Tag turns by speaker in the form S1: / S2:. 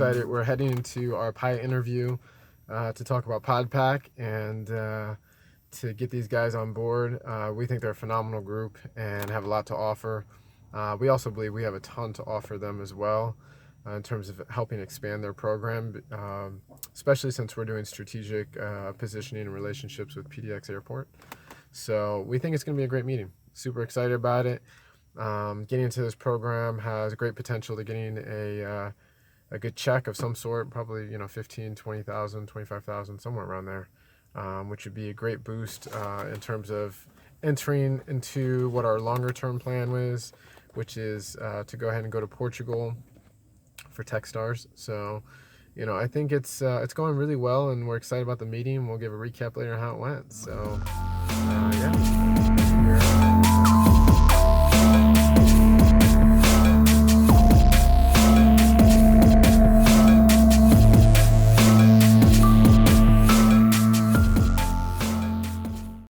S1: excited. We're heading into our pilot interview to talk about PodPack and to get these guys on board. We think they're a phenomenal group and have a lot to offer. We also believe we have a ton to offer them as well in terms of helping expand their program, especially since we're doing strategic positioning and relationships with PDX Airport. So we think it's going to be a great meeting. Super excited about it. Getting into this program has great potential to getting a good check of some sort, probably 15, 20,000, 25,000, somewhere around there, which would be a great boost in terms of entering into what our longer term plan was, which is to go ahead and go to Portugal for Techstars. So, I think it's going really well, and we're excited about the meeting. We'll give a recap later on how it went. So, yeah.